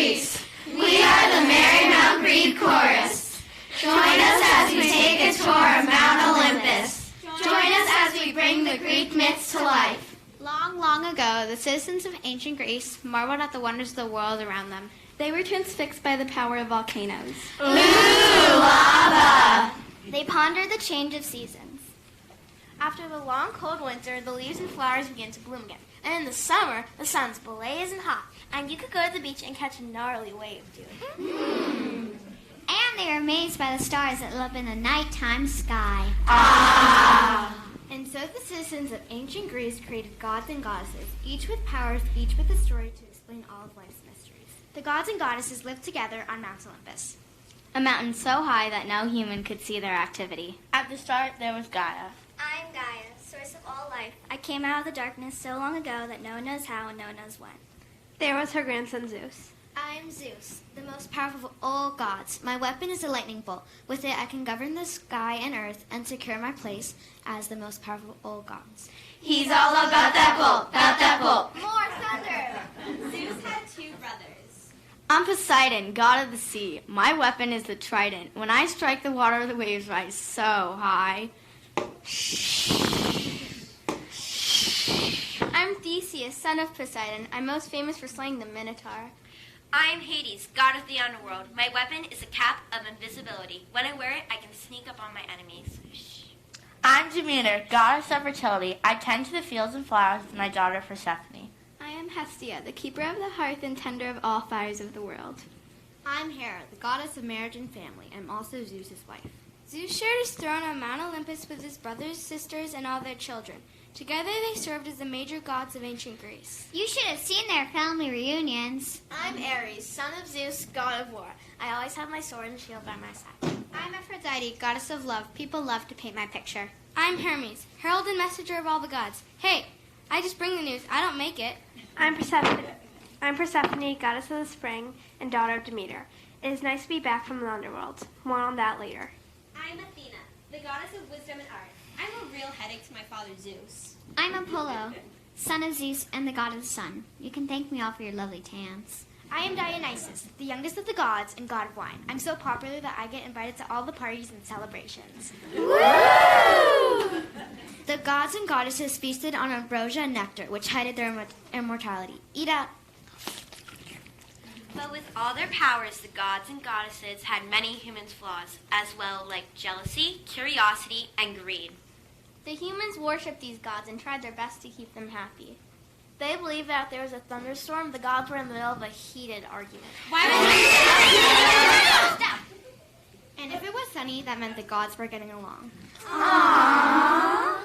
Greece. We are the Marymount Greek Chorus. Join us as we take a tour of Mount Olympus. Join us as we bring the Greek myths to life. Long, long ago, the citizens of ancient Greece marveled at the wonders of the world around them. They were transfixed by the power of volcanoes. Ooh, lava! They pondered the change of seasons. After the long, cold winter, the leaves and flowers began to bloom again. And in the summer, the sun's blazing hot, and you could go to the beach and catch a gnarly wave, dude. And they were amazed by the stars that lit up in the nighttime sky. And so the citizens of ancient Greece created gods and goddesses, each with powers, each with a story to explain all of life's mysteries. The gods and goddesses lived together on Mount Olympus, A mountain so high that no human could see their activity. At the start, there was Gaia. I'm Gaia, source of all life. I came out of the darkness so long ago that no one knows how and no one knows when. There was her grandson Zeus. I'm Zeus, the most powerful of all gods. My weapon is a lightning bolt. With it, I can govern the sky and earth and secure my place as the most powerful of all gods. He's all about that bolt, More thunder! Zeus had two brothers. I'm Poseidon, god of the sea. My weapon is the trident. When I strike the water, the waves rise so high. I'm Theseus, son of Poseidon. I'm most famous for slaying the Minotaur. I am Hades, god of the underworld. My weapon is a cap of invisibility. When I wear it, I can sneak up on my enemies. I'm Demeter, goddess of fertility. I tend to the fields and flowers with my daughter Persephone. I am Hestia, the keeper of the hearth and tender of all fires of the world. I'm Hera, the goddess of marriage and family. I'm also Zeus's wife. Zeus shared his throne on Mount Olympus with his brothers, sisters, and all their children. Together they served as the major gods of ancient Greece. You should have seen their family reunions. I'm Ares, son of Zeus, god of war. I always have my sword and shield by my side. I'm Aphrodite, goddess of love. People love to paint my picture. I'm Hermes, herald and messenger of all the gods. Hey, I just bring the news. I don't make it. I'm Persephone. I'm Persephone, goddess of the spring and daughter of Demeter. It is nice to be back from the underworld. More on that later. I'm Athena, the goddess of wisdom and art. I'm a real headache to my father Zeus. I'm Apollo, son of Zeus and the god of the sun. You can thank me all for your lovely tans. I am Dionysus, the youngest of the gods and god of wine. I'm so popular that I get invited to all the parties and celebrations. Woo! The gods and goddesses feasted on ambrosia and nectar, which hided their immortality. Eat out. But with all their powers, the gods and goddesses had many humans' flaws, as well like jealousy, curiosity, and greed. The humans worshipped these gods and tried their best to keep them happy. They believed that if there was a thunderstorm, the gods were in the middle of a heated argument. Why would Stop! And if it was sunny, that meant the gods were getting along. Aww.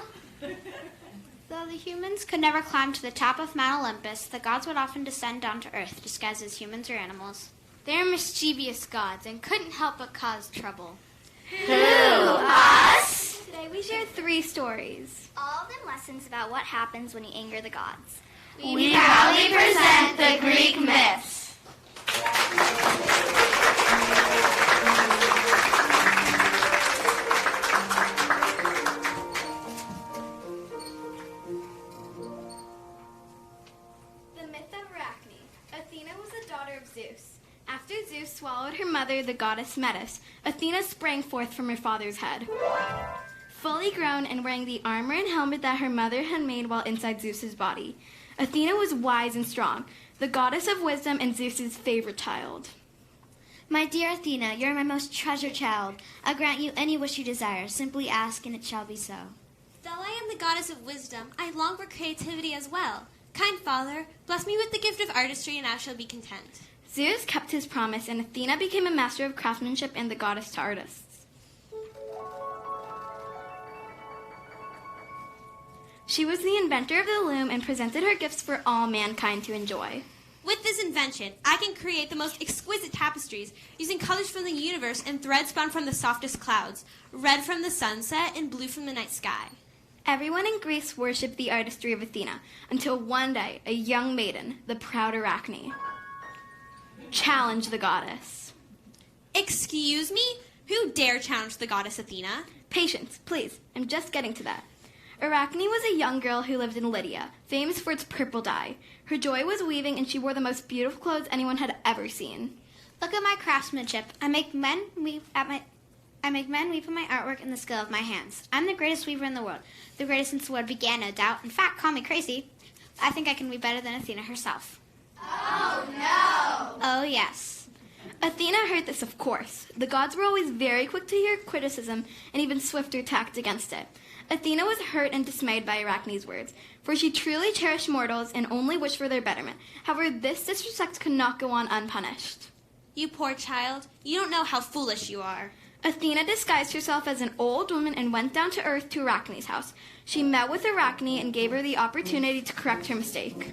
Though the humans could never climb to the top of Mount Olympus, the gods would often descend down to earth, disguised as humans or animals. They are mischievous gods and couldn't help but cause trouble. Who? Us? Today we share 3 stories. All of them lessons about what happens when you anger the gods. We proudly present the Greek myths. The myth of Arachne. Athena was the daughter of Zeus. After Zeus swallowed her mother, the goddess Metis, Athena sprang forth from her father's head. Fully grown and wearing the armor and helmet that her mother had made while inside Zeus's body, Athena was wise and strong, the goddess of wisdom and Zeus's favorite child. My dear Athena, you are my most treasured child. I grant you any wish you desire. Simply ask, and it shall be so. Though I am the goddess of wisdom, I long for creativity as well. Kind father, bless me with the gift of artistry, and I shall be content. Zeus kept his promise, and Athena became a master of craftsmanship and the goddess to artists. She was the inventor of the loom and presented her gifts for all mankind to enjoy. With this invention, I can create the most exquisite tapestries using colors from the universe and threads spun from the softest clouds, red from the sunset and blue from the night sky. Everyone in Greece worshipped the artistry of Athena until one day a young maiden, the proud Arachne, challenged the goddess. Excuse me? Who dare challenge the goddess Athena? Patience, please. I'm just getting to that. Arachne was a young girl who lived in Lydia, famous for its purple dye. Her joy was weaving, and she wore the most beautiful clothes anyone had ever seen. Look at my craftsmanship. I make men weave in my artwork and the skill of my hands. I'm the greatest weaver in the world. The greatest since the world began, no doubt. In fact, call me crazy. I think I can weave better than Athena herself. Oh, no! Oh, yes. Athena heard this, of course. The gods were always very quick to hear criticism and even swifter to act against it. Athena was hurt and dismayed by Arachne's words, for she truly cherished mortals and only wished for their betterment. However, this disrespect could not go on unpunished. You poor child. You don't know how foolish you are. Athena disguised herself as an old woman and went down to earth to Arachne's house. She met with Arachne and gave her the opportunity to correct her mistake.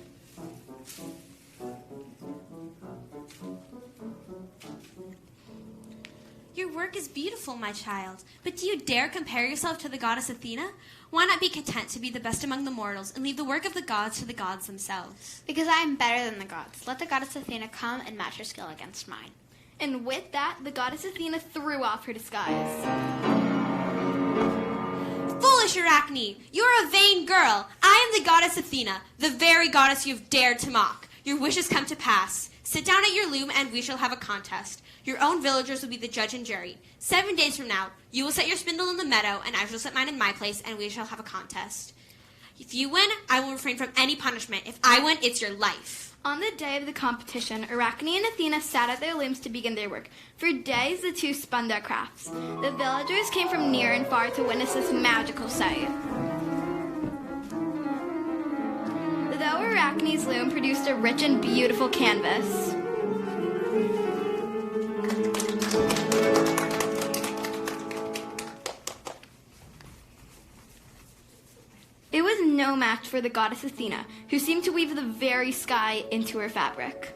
Your work is beautiful, my child, but do you dare compare yourself to the goddess Athena? Why not be content to be the best among the mortals and leave the work of the gods to the gods themselves? Because I am better than the gods. Let the goddess Athena come and match her skill against mine. And with that, the goddess Athena threw off her disguise. Foolish Arachne! You are a vain girl! I am the goddess Athena, the very goddess you have dared to mock. Your wishes come to pass. Sit down at your loom and we shall have a contest. Your own villagers will be the judge and jury. 7 days from now, you will set your spindle in the meadow, and I shall set mine in my place, and we shall have a contest. If you win, I will refrain from any punishment. If I win, it's your life. On the day of the competition, Arachne and Athena sat at their looms to begin their work. For days, the two spun their crafts. The villagers came from near and far to witness this magical sight. Though Arachne's loom produced a rich and beautiful canvas, it was no match for the goddess Athena, who seemed to weave the very sky into her fabric.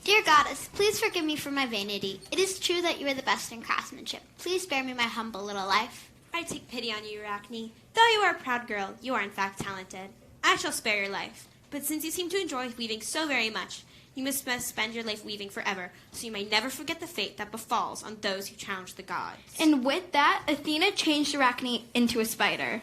Dear goddess, please forgive me for my vanity. It is true that you are the best in craftsmanship. Please spare me my humble little life. I take pity on you, Arachne. Though you are a proud girl, you are in fact talented. I shall spare your life. But since you seem to enjoy weaving so very much, you must spend your life weaving forever, so you may never forget the fate that befalls on those who challenge the gods. And with that, Athena changed Arachne into a spider.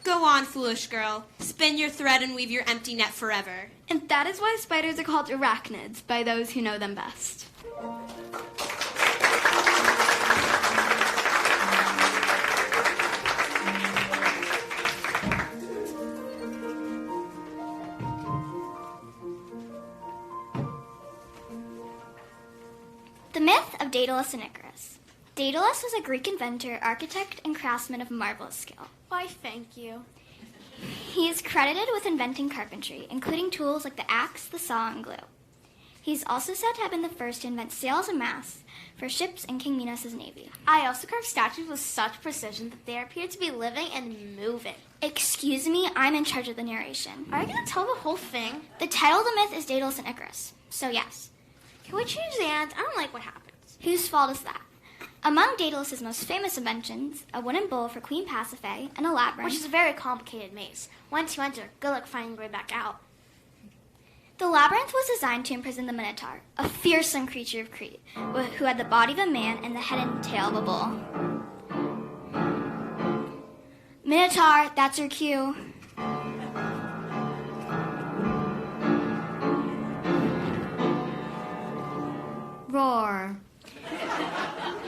Go on, foolish girl. Spin your thread and weave your empty net forever. And that is why spiders are called arachnids by those who know them best. The myth of Daedalus and Icarus. Daedalus was a Greek inventor, architect, and craftsman of marvelous skill. Why, thank you. He is credited with inventing carpentry, including tools like the axe, the saw, and glue. He's also said to have been the first to invent sails and masts for ships in King Minos' navy. I also carved statues with such precision that they appear to be living and moving. Excuse me, I'm in charge of the narration. Are you going to tell the whole thing? The title of the myth is Daedalus and Icarus, so yes. Can we change the end? I don't like what happens. Whose fault is that? Among Daedalus' most famous inventions, a wooden bowl for Queen Persephone and a labyrinth. Which is a very complicated maze. Once you enter, good luck finding your way back out. The labyrinth was designed to imprison the Minotaur, a fearsome creature of Crete, who had the body of a man and the head and tail of a bull. Minotaur, that's your cue. Roar.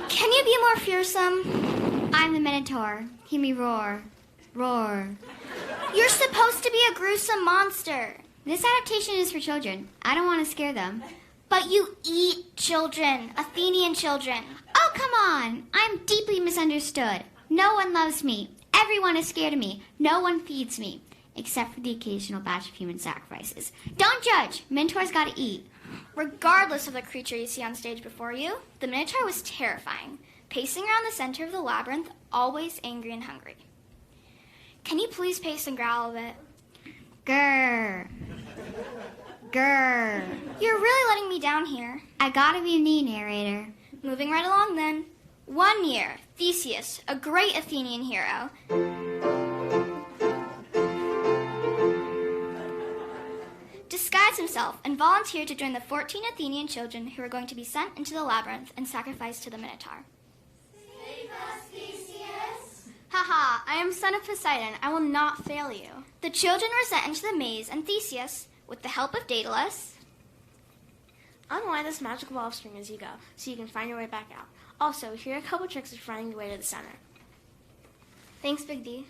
Can you be more fearsome? I'm the Minotaur. Hear me roar. Roar. You're supposed to be a gruesome monster. This adaptation is for children. I don't want to scare them. But you eat children, Athenian children. Oh, come on. I'm deeply misunderstood. No one loves me. Everyone is scared of me. No one feeds me. Except for the occasional batch of human sacrifices. Don't judge. Minotaurs gotta eat. Regardless of the creature you see on stage before you, the Minotaur was terrifying, pacing around the center of the labyrinth, always angry and hungry. Can you please pace and growl a bit? Grrr. Grr. You're really letting me down here. I gotta be me, narrator. Moving right along then. 1 year, Theseus, a great Athenian hero, disguised himself and volunteered to join the 14 Athenian children who were going to be sent into the labyrinth and sacrificed to the Minotaur. Save us, Theseus. Haha, I am son of Poseidon. I will not fail you. The children were sent into the maze, and Theseus, with the help of Daedalus, unwind this magical ball of string as you go, so you can find your way back out. Also, here are a couple tricks of finding your way to the center. Thanks, Big D.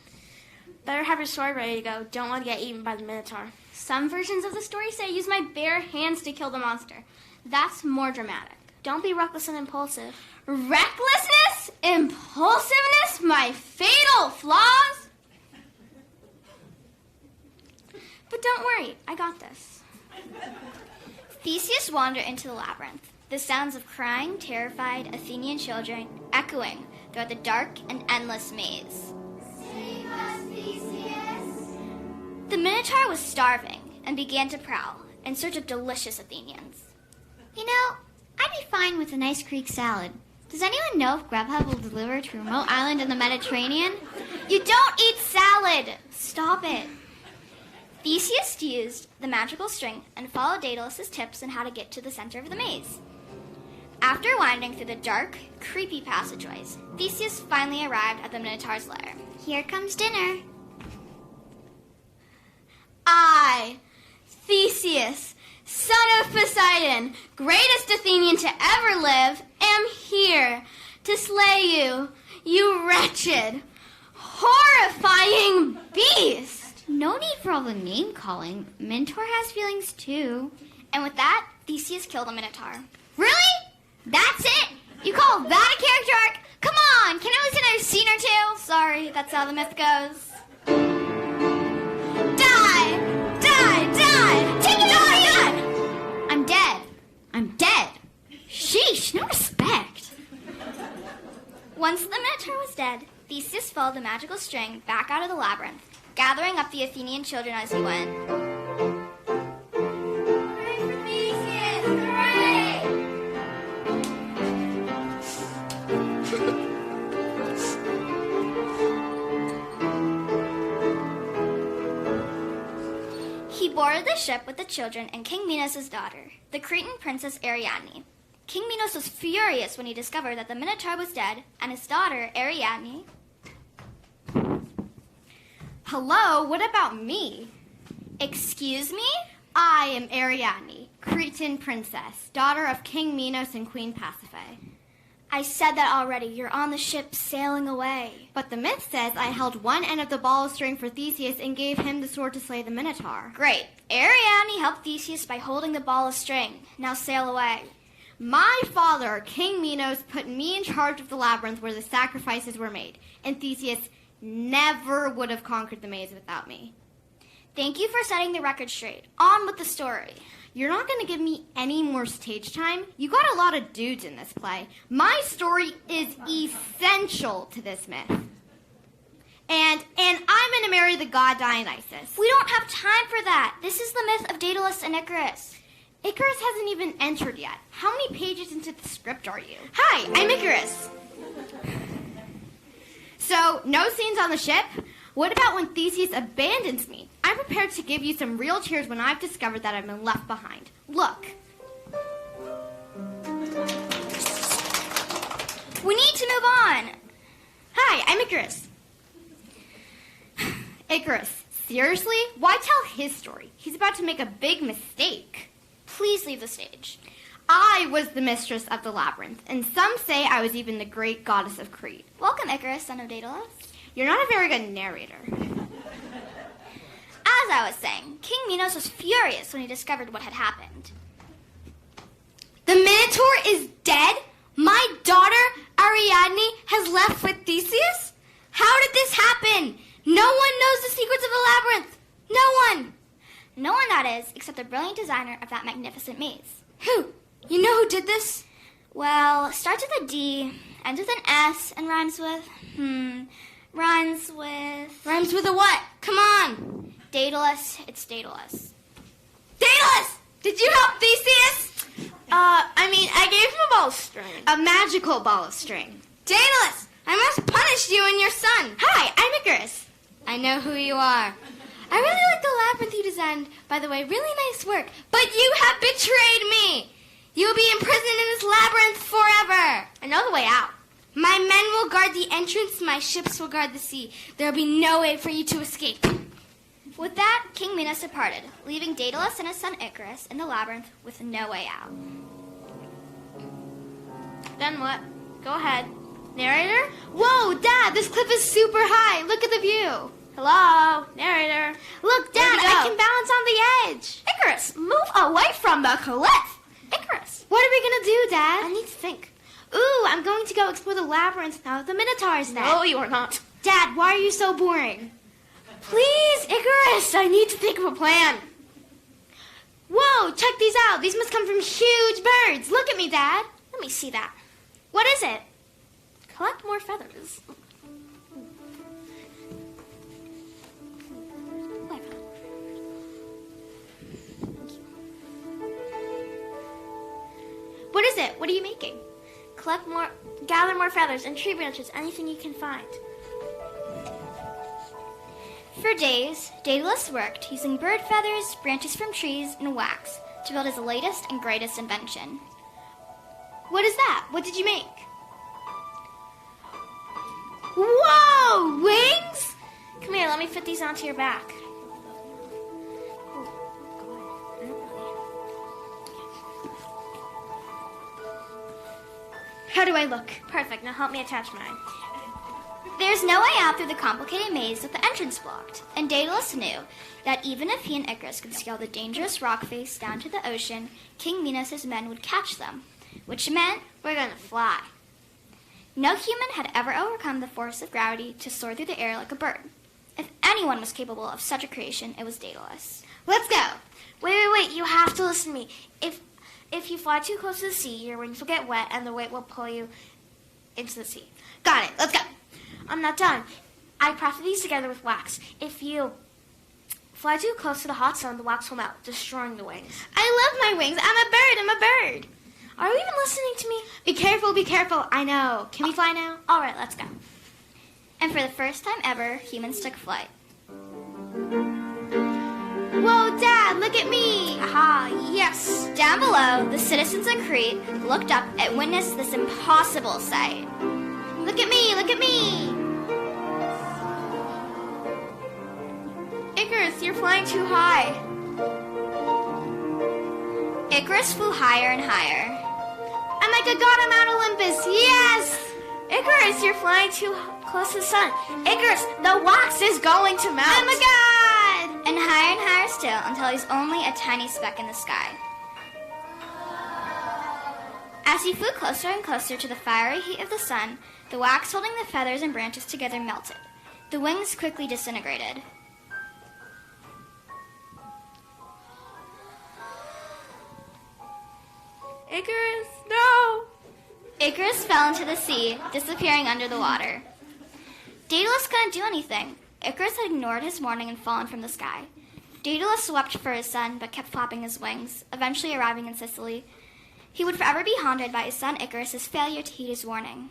Better have your sword ready to go. Don't want to get eaten by the Minotaur. Some versions of the story say use my bare hands to kill the monster. That's more dramatic. Don't be reckless and impulsive. Recklessness, impulsiveness, my fatal flaws. But don't worry, I got this. Theseus wandered into the labyrinth, the sounds of crying, terrified Athenian children echoing throughout the dark and endless maze. Save us, Theseus. The Minotaur was starving and began to prowl in search of delicious Athenians. You know, I'd be fine with a nice Greek salad. Does anyone know if Grubhub will deliver to a remote island in the Mediterranean? You don't eat salad! Stop it. Theseus used the magical string and followed Daedalus' tips on how to get to the center of the maze. After winding through the dark, creepy passageways, Theseus finally arrived at the Minotaur's lair. Here comes dinner. I, Theseus, son of Poseidon, greatest Athenian to ever live, am here to slay you, you wretched, horrifying beast. No need for all the name-calling. Minotaur has feelings, too. And with that, Theseus killed the Minotaur. Really? That's it? You call that a character arc? Come on, can I lose another scene or two? Sorry, that's how the myth goes. Die! Die! Die! Take it Die! away! I'm dead. I'm dead. Sheesh, no respect. Once the Minotaur was dead, Theseus followed the magical string back out of the labyrinth, gathering up the Athenian children as he went. Hooray for Theseus! Hooray! He boarded the ship with the children and King Minos' daughter, the Cretan princess Arianny. King Minos was furious when he discovered that the Minotaur was dead, and his daughter, Arianny... Hello, what about me? Excuse me? I am Arianny, Cretan princess, daughter of King Minos and Queen Persephone. I said that already. You're on the ship sailing away. But the myth says I held one end of the ball of string for Theseus and gave him the sword to slay the Minotaur. Great. Arianny helped Theseus by holding the ball of string. Now sail away. My father, King Minos, put me in charge of the labyrinth where the sacrifices were made, and Theseus never would have conquered the maze without me. Thank you for setting the record straight. On with the story. You're not going to give me any more stage time? You got a lot of dudes in this play. My story is essential to this myth. And I'm going to marry the god Dionysus. We don't have time for that. This is the myth of Daedalus and Icarus. Icarus hasn't even entered yet. How many pages into the script are you? Hi, I'm Icarus. So, no scenes on the ship? What about when Theseus abandons me? I'm prepared to give you some real cheers when I've discovered that I've been left behind. Look. We need to move on. Hi, I'm Icarus. Icarus, seriously? Why tell his story? He's about to make a big mistake. Please leave the stage. I was the mistress of the labyrinth, and some say I was even the great goddess of Crete. Welcome, Icarus, son of Daedalus. You're not a very good narrator. As I was saying, King Minos was furious when he discovered what had happened. The Minotaur is dead? My daughter, Ariadne, has left with Theseus? How did this happen? No one knows the secrets of the labyrinth. No one. No one, that is, except the brilliant designer of that magnificent maze. Who? You know who did this? Well, starts with a D, ends with an S, and rhymes with, Rhymes with a what? Come on. Daedalus. It's Daedalus. Daedalus! Did you help Theseus? I gave him a ball of string. A magical ball of string. Daedalus, I must punish you and your son. Hi, I'm Icarus. I know who you are. I really like the labyrinth you designed. By the way, really nice work. But you have betrayed me. You will be imprisoned in this labyrinth forever. I know the way out. My men will guard the entrance. My ships will guard the sea. There will be no way for you to escape. With that, King Minos departed, leaving Daedalus and his son Icarus in the labyrinth with no way out. Then what? Go ahead. Narrator? Whoa, Dad, this cliff is super high. Look at the view. Hello? Narrator? Look, Dad, I can balance on the edge. Icarus, move away from the cliff. Icarus. What are we going to do, Dad? I need to think. Ooh, I'm going to go explore the labyrinth now with the Minotaurs then. No, you are not. Dad, why are you so boring? Please, Icarus, I need to think of a plan. Whoa, check these out. These must come from huge birds. Look at me, Dad. Let me see that. What is it? Collect more feathers. What is it? What are you making? Gather more feathers and tree branches, anything you can find. For days, Daedalus worked using bird feathers, branches from trees, and wax to build his latest and greatest invention. What is that? What did you make? Whoa! Wings? Come here, let me fit these onto your back. How do I look? Perfect, now help me attach mine. There's no way out through the complicated maze with the entrance blocked, and Daedalus knew that even if he and Icarus could scale the dangerous rock face down to the ocean, King Minos' men would catch them, which meant We're gonna fly. no human had ever overcome the force of gravity to soar through the air like a bird. If anyone was capable of such a creation, it was Daedalus. Let's go. Wait, you have to listen to me. If you fly too close to the sea, your wings will get wet and the weight will pull you into the sea. Got it. Let's go. I'm not done. I crafted these together with wax. If you fly too close to the hot sun, the wax will melt, destroying the wings. I love my wings. I'm a bird. Are you even listening to me? Be careful. I know. Can we fly now? All right, let's go. And for the first time ever, humans took flight. Whoa, Dad, look at me. Aha, yes. Down below, the citizens of Crete looked up and witnessed this impossible sight. Look at me. Icarus, you're flying too high. Icarus flew higher and higher. I'm like a god on Mount Olympus. Yes. Icarus, you're flying too close to the sun. Icarus, the wax is going to melt. I'm a god. And higher still until he's only a tiny speck in the sky. As he flew closer and closer to the fiery heat of the sun, the wax holding the feathers and branches together melted. The wings quickly disintegrated. Icarus, no. Icarus fell into the sea, disappearing under the water. Daedalus couldn't do anything. Icarus had ignored his warning and fallen from the sky. Daedalus wept for his son, but kept flapping his wings, eventually arriving in Sicily. He would forever be haunted by his son Icarus' failure to heed his warning.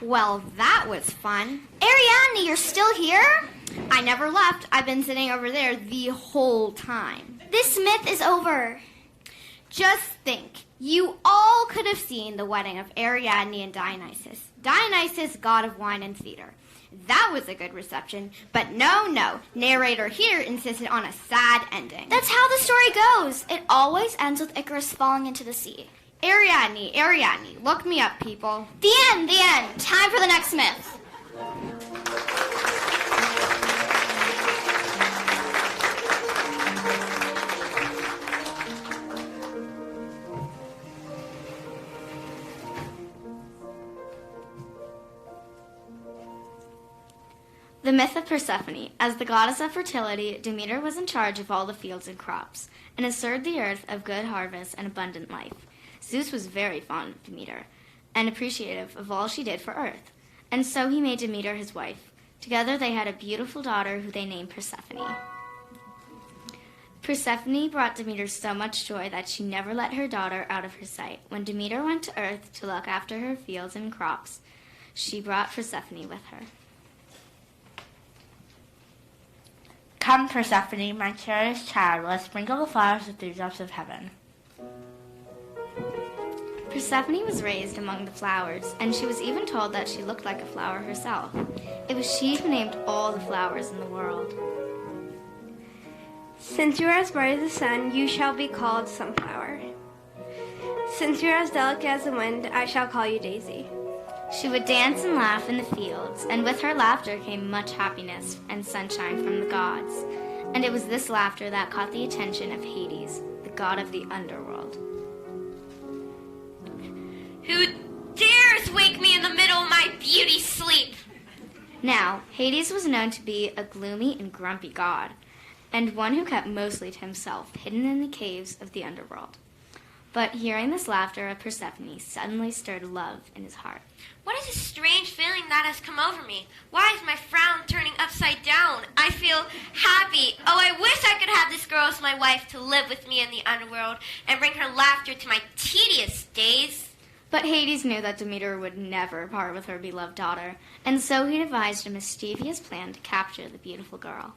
Well, that was fun. Arianny, you're still here? I never left. I've been sitting over there the whole time. This myth is over. Just think. You all could have seen the wedding of Ariadne and Dionysus. Dionysus, god of wine and theater. That was a good reception, but no. Narrator here insisted on a sad ending. That's how the story goes. It always ends with Icarus falling into the sea. Ariadne, look me up, people. The end. Time for the next myth. The myth of Persephone. As the goddess of fertility, Demeter was in charge of all the fields and crops, and assured the earth of good harvests and abundant life. Zeus was very fond of Demeter, and appreciative of all she did for earth, and so he made Demeter his wife. Together they had a beautiful daughter who they named Persephone. Persephone brought Demeter so much joy that she never let her daughter out of her sight. When Demeter went to Earth to look after her fields and crops, she brought Persephone with her. Come, Persephone, my cherished child, let us sprinkle the flowers with the drops of heaven. Persephone was raised among the flowers, and she was even told that she looked like a flower herself. It was she who named all the flowers in the world. Since you are as bright as the sun, you shall be called Sunflower. Since you are as delicate as the wind, I shall call you Daisy. She would dance and laugh in the fields, and with her laughter came much happiness and sunshine from the gods. And it was this laughter that caught the attention of Hades, the god of the underworld. Who dares wake me in the middle of my beauty sleep? Now, Hades was known to be a gloomy and grumpy god, and one who kept mostly to himself, hidden in the caves of the underworld. But hearing this laughter of Persephone suddenly stirred love in his heart. What is this strange feeling that has come over me? Why is my frown turning upside down? I feel happy. Oh, I wish I could have this girl as my wife to live with me in the underworld and bring her laughter to my tedious days. But Hades knew that Demeter would never part with her beloved daughter, and so he devised a mischievous plan to capture the beautiful girl.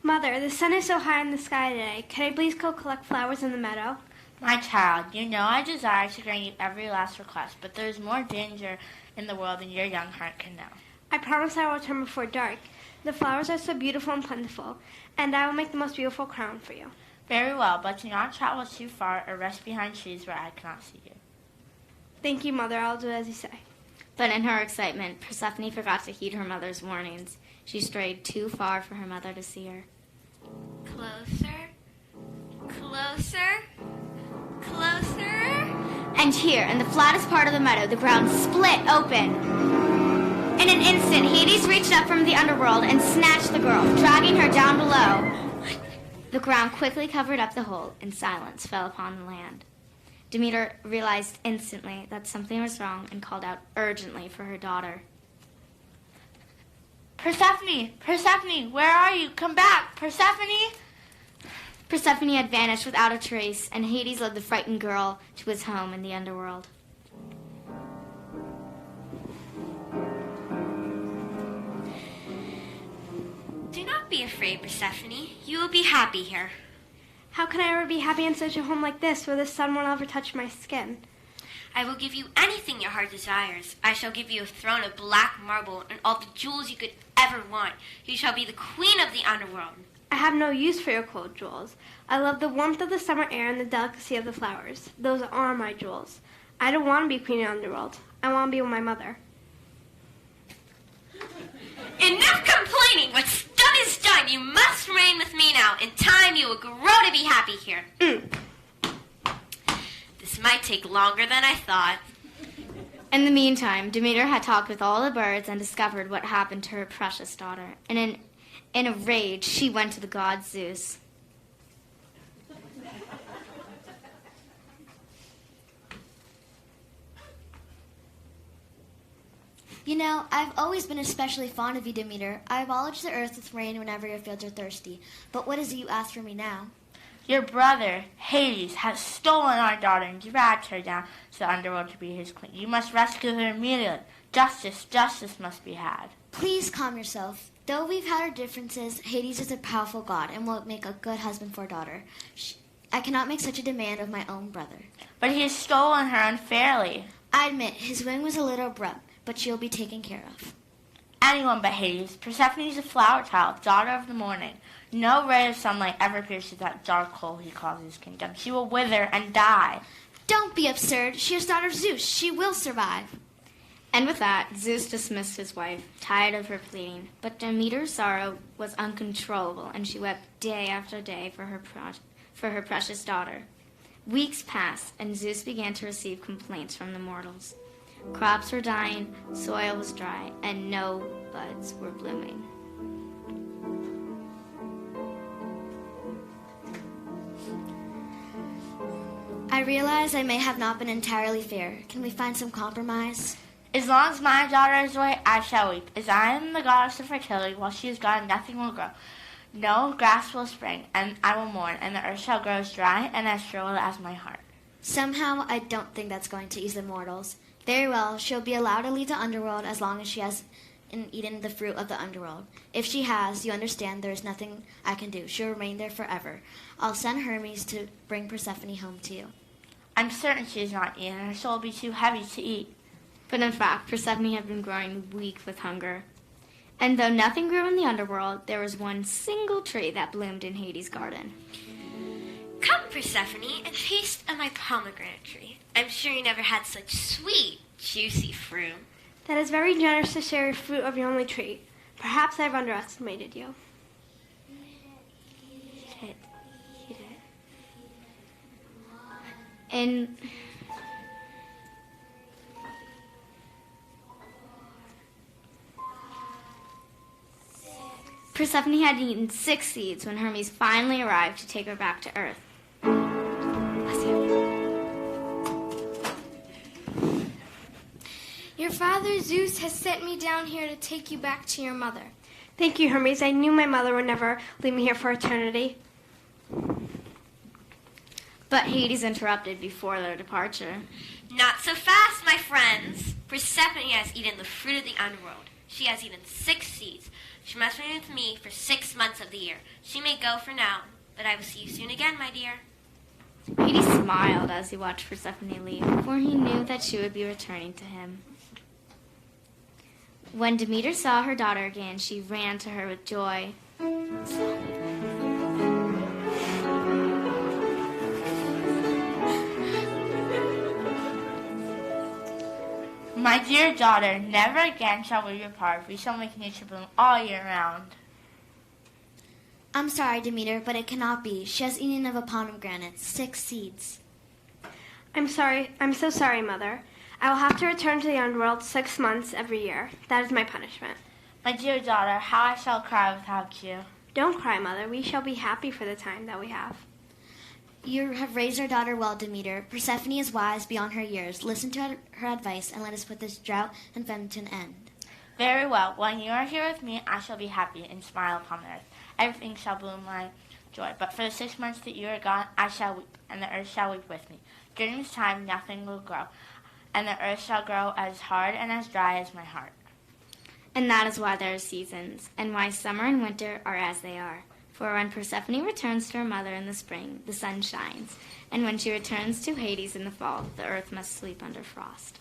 Mother, the sun is so high in the sky today. Can I please go collect flowers in the meadow? My child, you know I desire to grant you every last request, but there is more danger in the world than your young heart can know. I promise I will return before dark. The flowers are so beautiful and plentiful, and I will make the most beautiful crown for you. Very well, but do not travel too far or rest behind trees where I cannot see you. Thank you, Mother. I'll do as you say. But in her excitement, Persephone forgot to heed her mother's warnings. She strayed too far for her mother to see her. Closer, closer, closer. And here, in the flattest part of the meadow, the ground split open. In an instant, Hades reached up from the underworld and snatched the girl, dragging her down below. The ground quickly covered up the hole, and silence fell upon the land. Demeter realized instantly that something was wrong and called out urgently for her daughter. Persephone! Persephone! Where are you? Come back! Persephone! Persephone had vanished without a trace, and Hades led the frightened girl to his home in the underworld. Do not be afraid, Persephone. You will be happy here. How can I ever be happy in such a home like this, where the sun won't ever touch my skin? I will give you anything your heart desires. I shall give you a throne of black marble and all the jewels you could ever want. You shall be the queen of the underworld. I have no use for your cold jewels. I love the warmth of the summer air and the delicacy of the flowers. Those are my jewels. I don't want to be queen of the underworld. I want to be with my mother. Enough complaining! What's done is done. You must reign with me now. In time, you will grow to be happy here. This might take longer than I thought. In the meantime, Demeter had talked with all the birds and discovered what happened to her precious daughter. And in a rage, she went to the god Zeus. You know, I've always been especially fond of you, Demeter. I acknowledge the earth with rain whenever your fields are thirsty. But what is it you ask from me now? Your brother, Hades, has stolen our daughter and dragged her down to the underworld to be his queen. You must rescue her immediately. Justice must be had. Please calm yourself. Though we've had our differences, Hades is a powerful god and will make a good husband for a daughter. I cannot make such a demand of my own brother. But he has stolen her unfairly. I admit, his wing was a little abrupt, but she'll be taken care of. Anyone but Hades. Persephone is a flower child, daughter of the morning. No ray of sunlight ever pierces that dark hole he calls his kingdom. She will wither and die. Don't be absurd. She is daughter of Zeus. She will survive. And with that, Zeus dismissed his wife, tired of her pleading. But Demeter's sorrow was uncontrollable, and she wept day after day for her precious daughter. Weeks passed, and Zeus began to receive complaints from the mortals. Crops were dying, soil was dry, and no buds were blooming. I realize I may have not been entirely fair. Can we find some compromise? As long as my daughter is away, I shall weep. As I am the goddess of fertility, while she is gone, nothing will grow. No grass will spring, and I will mourn, and the earth shall grow as dry and as shriveled as my heart. Somehow, I don't think that's going to ease the mortals. Very well, she'll be allowed to leave the underworld as long as she has eaten the fruit of the underworld. If she has, you understand there is nothing I can do. She'll remain there forever. I'll send Hermes to bring Persephone home to you. I'm certain she is not eaten, and her soul will be too heavy to eat. But in fact, Persephone had been growing weak with hunger. And though nothing grew in the underworld, there was one single tree that bloomed in Hades' garden. Come, Persephone, and taste of my pomegranate tree. I'm sure you never had such sweet, juicy fruit. That is very generous to share your fruit of your only tree. Perhaps I've underestimated you. And Persephone had eaten 6 seeds when Hermes finally arrived to take her back to Earth. Your father Zeus has sent me down here to take you back to your mother. Thank you, Hermes. I knew my mother would never leave me here for eternity. But Hades interrupted before their departure. Not so fast, my friends. Persephone has eaten the fruit of the underworld. She has eaten 6 seeds. She must remain with me for 6 months of the year. She may go for now, but I will see you soon again, my dear. Hades smiled as he watched Persephone leave, for he knew that she would be returning to him. When Demeter saw her daughter again, she ran to her with joy. My dear daughter, never again shall we part. We shall make nature bloom all year round. I'm sorry, Demeter, but it cannot be. She has eaten of a pomegranate, 6 seeds. I'm sorry. I'm so sorry, Mother. I will have to return to the underworld 6 months every year. That is my punishment. My dear daughter, how I shall cry without you. Don't cry, Mother. We shall be happy for the time that we have. You have raised our daughter well, Demeter. Persephone is wise beyond her years. Listen to her advice and let us put this drought and famine to an end. Very well. When you are here with me, I shall be happy and smile upon the earth. Everything shall bloom my joy. But for the 6 months that you are gone, I shall weep, and the earth shall weep with me. During this time, nothing will grow, and the earth shall grow as hard and as dry as my heart. And that is why there are seasons, and why summer and winter are as they are. For when Persephone returns to her mother in the spring, the sun shines, and when she returns to Hades in the fall, the earth must sleep under frost.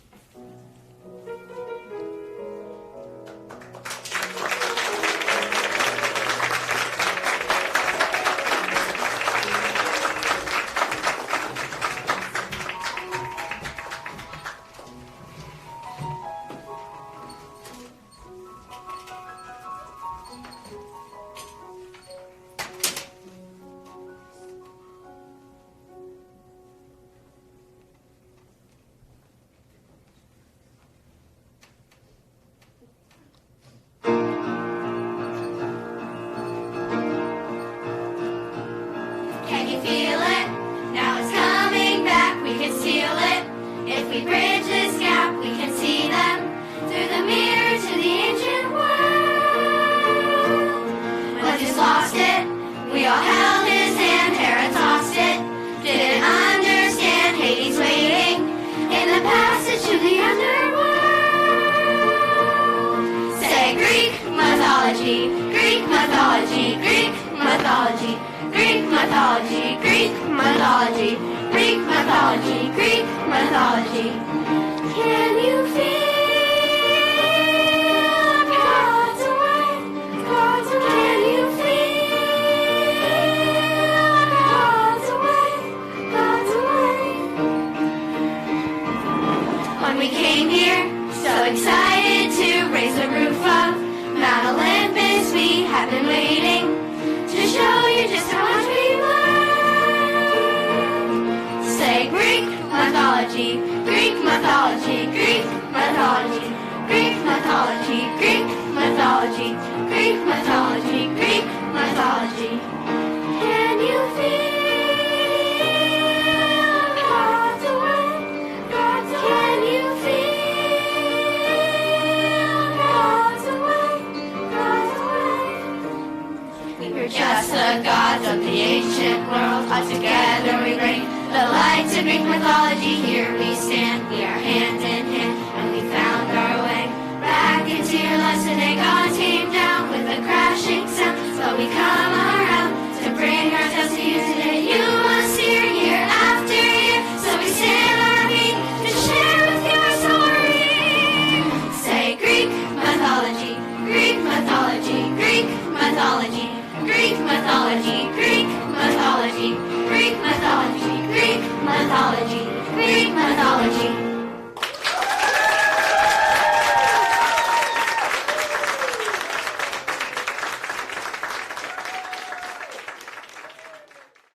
Greek mythology, Greek mythology, Greek mythology. us the gods of the ancient world. All together we bring the light to Greek mythology. Here we stand, we are hand in hand, and we found our way back into your lives today. God came down with a crashing sound, but we come around to bring our tales to you today. You must hear year after year, so we stand on our feet to share with you our story. Say Greek mythology, Greek mythology, Greek mythology, Greek mythology, Greek mythology, Greek mythology, Greek mythology, Greek mythology.